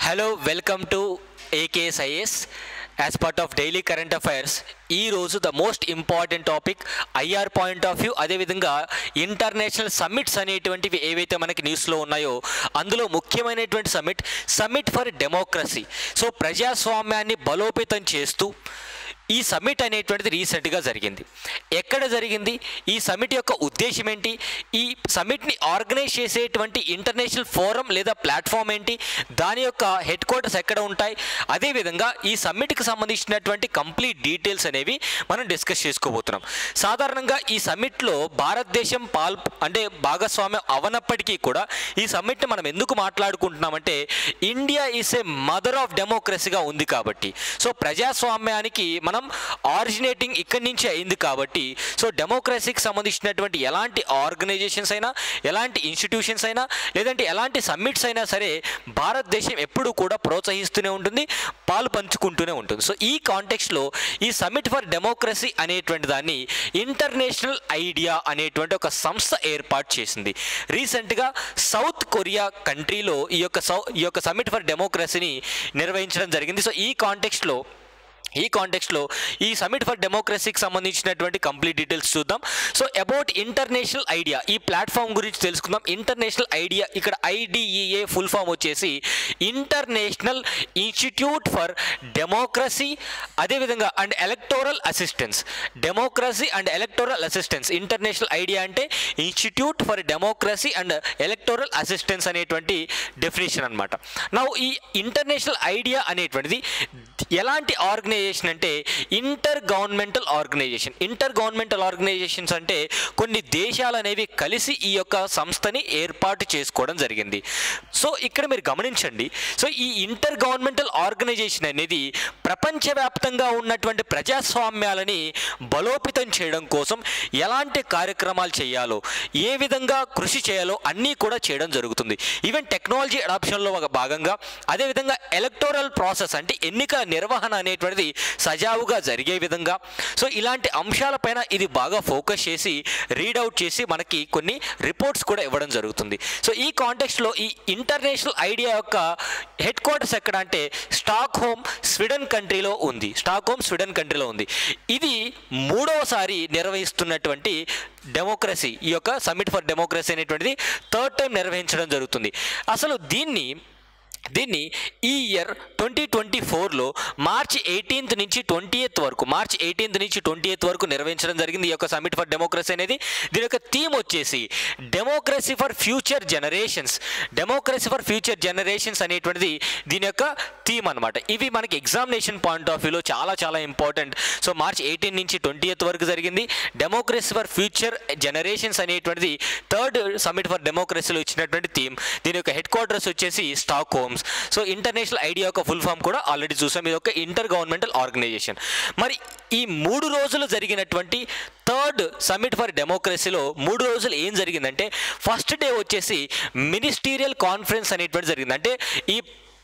Hello welcome to AKSIS as part of daily current affairs. ఈరోజు the most important topic IR point of view, అదేవిధంగా international summits అనేటువంటివి ఏవైతే మనకి న్యూస్లో ఉన్నాయో అందులో ముఖ్యమైనటువంటి సమ్మిట్ ఫర్ డెమోక్రసీ. సో ప్రజాస్వామ్యాన్ని బలోపేతం చేస్తూ ఈ సమ్మిట్ అనేటువంటిది రీసెంట్గా జరిగింది. ఎక్కడ జరిగింది, ఈ సమ్మిట్ యొక్క ఉద్దేశం ఏంటి, ఈ సమ్మిట్ని ఆర్గనైజ్ చేసేటువంటి ఇంటర్నేషనల్ ఫోరం లేదా ప్లాట్ఫామ్ ఏంటి, దాని యొక్క హెడ్ క్వార్టర్స్ ఎక్కడ ఉంటాయి, అదేవిధంగా ఈ సమ్మిట్కి సంబంధించినటువంటి కంప్లీట్ డీటెయిల్స్ అనేవి మనం డిస్కస్ చేసుకోబోతున్నాం. సాధారణంగా ఈ సమ్మిట్లో భారతదేశం భాగస్వామ్యం అవనప్పటికీ కూడా ఈ సమ్మిట్ని మనం ఎందుకు మాట్లాడుకుంటున్నామంటే India is a mother of డెమోక్రసీగా ఉంది కాబట్టి. సో ప్రజాస్వామ్యానికి మనం ఆరిజినేటింగ్ ఇక్కడి నుంచి అయింది కాబట్టి, సో డెమోక్రసీకి సంబంధించినటువంటి ఎలాంటి ఆర్గనైజేషన్స్ అయినా, ఎలాంటి ఇన్స్టిట్యూషన్స్ అయినా, లేదంటే ఎలాంటి సమ్మిట్స్ అయినా సరే భారతదేశం ఎప్పుడూ కూడా ప్రోత్సహిస్తూనే ఉంటుంది, పాలు పంచుకుంటూనే ఉంటుంది. సో ఈ కాంటెక్స్ట్లో ఈ సమ్మిట్ ఫర్ డెమోక్రసీ అనేటువంటి దాన్ని ఇంటర్నేషనల్ ఐడియా అనేటువంటి ఒక సంస్థ ఏర్పాటు చేసింది. రీసెంట్గా సౌత్ కొరియా కంట్రీలో ఈ యొక్క సమ్మిట్ ఫర్ డెమోక్రసీని నిర్వహించడం జరిగింది. సో ఈ కాంటెక్స్ట్లో ఈ సమ్మిట్ ఫర్ డెమోక్రసీకి సంబంధించినటువంటి కంప్లీట్ డీటెయిల్స్ చూద్దాం. సో అబౌట్ ఇంటర్నేషనల్ ఐడియా, ఈ ప్లాట్ఫామ్ గురించి తెలుసుకుందాం. ఇంటర్నేషనల్ ఐడియా, ఇక్కడ ఐడిఈఏ ఫుల్ ఫామ్ వచ్చేసి ఇంటర్నేషనల్ ఇన్స్టిట్యూట్ ఫర్ డెమోక్రసీ అదేవిధంగా and electoral assistance. Democracy and electoral assistance, international IDEA అంటే institute for democracy and electoral assistance అనేటువంటి definition అనమాట. నా ఈ ఇంటర్నేషనల్ ఐడియా అనేటువంటిది ఎలాంటి ఆర్గనైజేషన్ అంటే ఇంటర్ గవర్నమెంటల్ ఆర్గనైజేషన్స్ అంటే కొన్ని దేశాలు అనేవి కలిసి ఈ యొక్క సంస్థని ఏర్పాటు చేసుకోవడం జరిగింది. సో ఇక్కడ మీరు గమనించండి, సో ఈ ఇంటర్ గవర్నమెంటల్ ఆర్గనైజేషన్ అనేది ప్రపంచవ్యాప్తంగా ఉన్నటువంటి ప్రజాస్వామ్యాలని బలోపేతం చేయడం కోసం ఎలాంటి కార్యక్రమాలు చేయాలో, ఏ విధంగా కృషి చేయాలో అన్నీ కూడా చేయడం జరుగుతుంది. ఈవెన్ టెక్నాలజీ అడాప్షన్లో ఒక భాగంగా, అదేవిధంగా ఎలక్టోరల్ ప్రాసెస్ అంటే ఎన్నికల నిర్వహణ అనేటువంటిది సజావుగా జరిగే విధంగా, సో ఇలాంటి అంశాలపైన ఇది బాగా ఫోకస్ చేసి రీడౌట్ చేసి మనకి కొన్ని రిపోర్ట్స్ కూడా ఇవ్వడం జరుగుతుంది. సో ఈ కాంటెక్స్ట్లో ఈ ఇంటర్నేషనల్ ఐడియా యొక్క హెడ్ క్వార్టర్స్ ఎక్కడ అంటే స్టాక్హోమ్ స్వీడన్ కంట్రీలో ఉంది. ఇది మూడవసారి నిర్వహిస్తున్నటువంటి డెమోక్రసీ, ఈ యొక్క సమ్మిట్ ఫర్ డెమోక్రసీ అనేటువంటిది థర్డ్ టైం నిర్వహించడం జరుగుతుంది. అసలు దీన్ని ఈ ఇయర్ 2024లో మార్చి 18th నుంచి 20th వరకు నిర్వహించడం జరిగింది. ఈ యొక్క సమ్మిట్ ఫర్ డెమోక్రసీ అనేది, దీని యొక్క థీమ్ వచ్చేసి డెమోక్రసీ ఫర్ ఫ్యూచర్ జనరేషన్స్ అనేటువంటిది దీని యొక్క థీమ్ అనమాట. ఇవి మనకి ఎగ్జామినేషన్ పాయింట్ ఆఫ్ వ్యూలో చాలా ఇంపార్టెంట్. సో మార్చి 18 నుంచి 20th వరకు జరిగింది. డెమోక్రసీ ఫర్ ఫ్యూచర్ జనరేషన్స్ అనేటువంటిది థర్డ్ సమ్మిట్ ఫర్ డెమోక్రసీలో ఇచ్చినటువంటి థీమ్. దీని యొక్క హెడ్ క్వార్టర్స్ వచ్చేసి స్టాక్హోమ్. సో ఇంటర్నేషనల్ ఐడియా యొక్క ఫుల్ ఫామ్ కూడా ఆల్రెడీ చూసాం, ఇది ఒక ఇంటర్ గవర్నమెంటల్ ఆర్గనైజేషన్. మరి ఈ 3 రోజులు జరిగినటువంటి థర్డ్ సమ్మిట్ ఫర్ డెమోక్రసీలో 3 రోజులు ఏం జరిగిందంటే, ఫస్ట్ డే వచ్చేసి మినిస్టీరియల్ కాన్ఫరెన్స్ అనేటువంటి జరిగింది. అంటే ఈ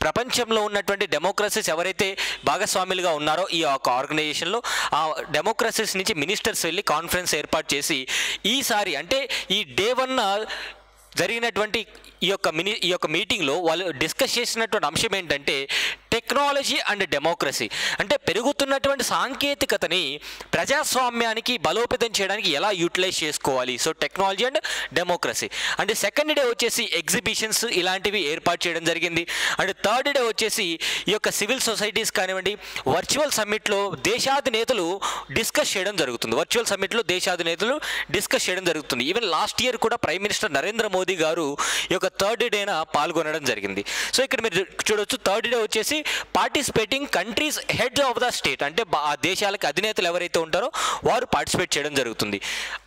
ప్రపంచంలో ఉన్నటువంటి డెమోక్రసీస్ ఎవరైతే భాగస్వాములుగా ఉన్నారో ఈ యొక్క ఆర్గనైజేషన్లో, ఆ డెమోక్రసీస్ నుంచి మినిస్టర్స్ వెళ్ళి కాన్ఫరెన్స్ ఏర్పాటు చేసి ఈసారి అంటే ఈ డే 1 జరిగినటువంటి ఈ యొక్క మీటింగ్లో వాళ్ళు డిస్కస్ చేసినటువంటి అంశం ఏంటంటే టెక్నాలజీ అండ్ డెమోక్రసీ. అంటే పెరుగుతున్నటువంటి సాంకేతికతని ప్రజాస్వామ్యానికి బలోపేతం చేయడానికి ఎలా యూటిలైజ్ చేసుకోవాలి. So technology and democracy. అంటే సెకండ్ డే వచ్చేసి ఎగ్జిబిషన్స్ ఇలాంటివి ఏర్పాటు చేయడం జరిగింది. అండ్ థర్డ్ డే వచ్చేసి ఈ యొక్క సివిల్ సొసైటీస్ కానివ్వండి, వర్చువల్ సమ్మిట్లో దేశాధినేతలు డిస్కస్ చేయడం జరుగుతుంది. ఈవెన్ లాస్ట్ ఇయర్ కూడా ప్రైమ్ మినిస్టర్ నరేంద్ర మోదీ గారు ఈ యొక్క థర్డ్ డేన పాల్గొనడం జరిగింది. సో ఇక్కడ మీరు చూడొచ్చు, థర్డ్ డే వచ్చేసి participating countries head of the state, అంటే ఆ దేశాలకు అధినేతలు ఎవరైతే ఉంటారో వారు పార్టిసిపేట్ చేయడం జరుగుతుంది.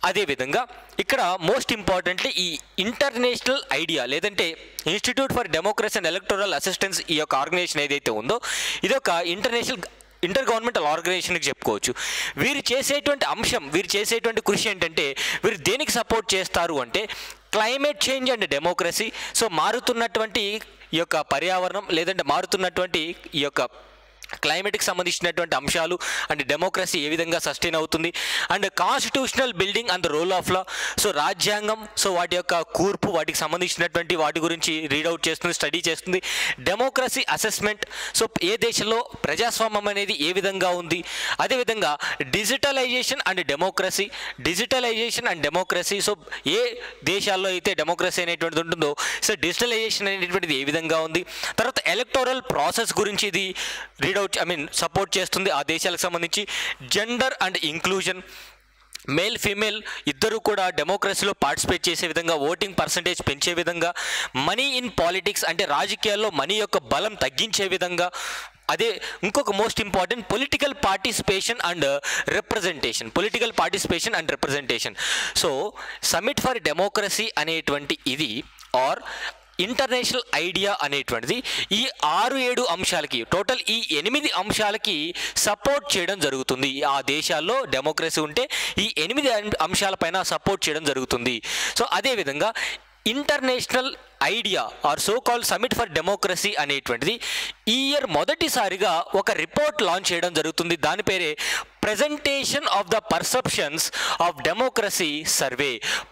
అదేవిధంగా ఇక్కడ మోస్ట్ ఇంపార్టెంట్లీ ఈ ఇంటర్నేషనల్ ఐడియా లేదంటే institute for democracy and electoral assistance, ఈ యొక్క ఆర్గనైజేషన్ ఏదైతే ఉందో ఇది ఒక ఇంటర్ గవర్నమెంటల్ ఆర్గనైజేషన్కి చెప్పుకోవచ్చు. వీరు చేసేటువంటి కృషి ఏంటంటే, వీరు దేనికి సపోర్ట్ చేస్తారు అంటే climate change and democracy. So మారుతున్నటువంటి ఈ యొక్క పర్యావరణం లేదంటే మారుతున్నటువంటి ఈ యొక్క క్లైమేట్కి సంబంధించినటువంటి అంశాలు అండ్ డెమోక్రసీ ఏ విధంగా సస్టైన్ అవుతుంది and constitutional building and role of law. So రాజ్యాంగం, సో వాటి యొక్క కూర్పు, వాటికి సంబంధించినటువంటి వాటి గురించి రీడౌట్ చేస్తుంది, స్టడీ చేస్తుంది. డెమోక్రసీ అసెస్మెంట్, సో ఏ దేశంలో ప్రజాస్వామ్యం అనేది ఏ విధంగా ఉంది. అదేవిధంగా డిజిటలైజేషన్ అండ్ డెమోక్రసీ, సో ఏ దేశాల్లో అయితే డెమోక్రసీ అనేటువంటిది ఉంటుందో సో డిజిటలైజేషన్ అనేటువంటిది ఏ విధంగా ఉంది. తర్వాత ఎలక్టోరల్ ప్రాసెస్ గురించి ఇది సపోర్ట్ చేస్తుంది ఆ దేశాలకు సంబంధించి. Gender and inclusion, male female ఇద్దరు కూడా డెమోక్రసీలో పార్టిసిపేట్ చేసే విధంగా, ఓటింగ్ పర్సంటేజ్ పెంచే విధంగా. మనీ ఇన్ పాలిటిక్స్, అంటే రాజకీయాల్లో మనీ యొక్క బలం తగ్గించే విధంగా. అదే ఇంకొక most important political participation and representation. So summit for democracy అనేటువంటి ఇది ఆర్ ఇంటర్నేషనల్ ఐడియా అనేటువంటిది ఈ 6-7 అంశాలకి, టోటల్ ఈ 8 అంశాలకి సపోర్ట్ చేయడం జరుగుతుంది. ఆ దేశాల్లో డెమోక్రసీ ఉంటే ఈ 8 అంశాలపైన సపోర్ట్ చేయడం జరుగుతుంది. సో అదేవిధంగా international idea or so called summit for democracy అనేటువంటిది ఈ ఇయర్ మొదటిసారిగా ఒక రిపోర్ట్ లాంచ్ చేయడం జరుగుతుంది. దాని పేరే presentation of the perceptions of democracy survey,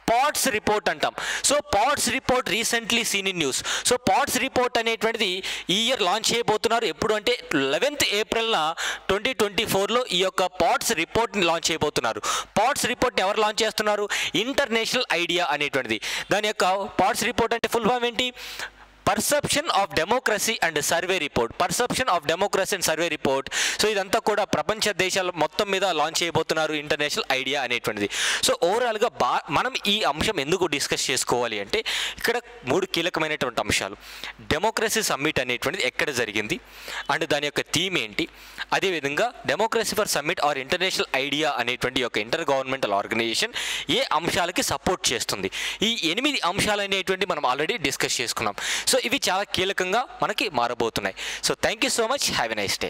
pots report అంటాం. So pots report recently seen in news. So pots report అనేటువంటిది ఈ ఇయర్ లాంచ్ చేయబోతున్నారు. ఎప్పుడు అంటే 11th ఏప్రిల్న 2024లో ఈ యొక్క పాట్స్ రిపోర్ట్ని లాంచ్ చేయబోతున్నారు. పాట్స్ రిపోర్ట్ని ఎవరు లాంచ్ చేస్తున్నారు? ఇంటర్నేషనల్ ఐడియా అనేటువంటిది. దాని యొక్క పాట్స్ రిపోర్ట్ అంటే ఫుల్ ఫామ్ ఏంటి? Perception of democracy and survey report. So ఇదంతా కూడా ప్రపంచ దేశాల మొత్తం మీద లాంచ్ చేయబోతున్నారు ఇంటర్నేషనల్ ఐడియా అనేటువంటిది. సో ఓవరాల్గా మనం ఈ అంశం ఎందుకు డిస్కస్ చేసుకోవాలి అంటే ఇక్కడ 3 కీలకమైనటువంటి అంశాలు. డెమోక్రసీ సమ్మిట్ అనేటువంటిది ఎక్కడ జరిగింది అండ్ దాని యొక్క థీమ్ ఏంటి, అదేవిధంగా democracy for summit or international idea అనేటువంటి యొక్క ఇంటర్ గవర్నమెంటల్ ఆర్గనైజేషన్ ఏ అంశాలకి సపోర్ట్ చేస్తుంది. ఈ 8 అంశాలు అనేటువంటి మనం ఆల్రెడీ డిస్కస్ చేసుకున్నాం. సో ఇవి చాలా కీలకంగా మనకి మారబోతున్నాయి. So thank you so much, have a nice day.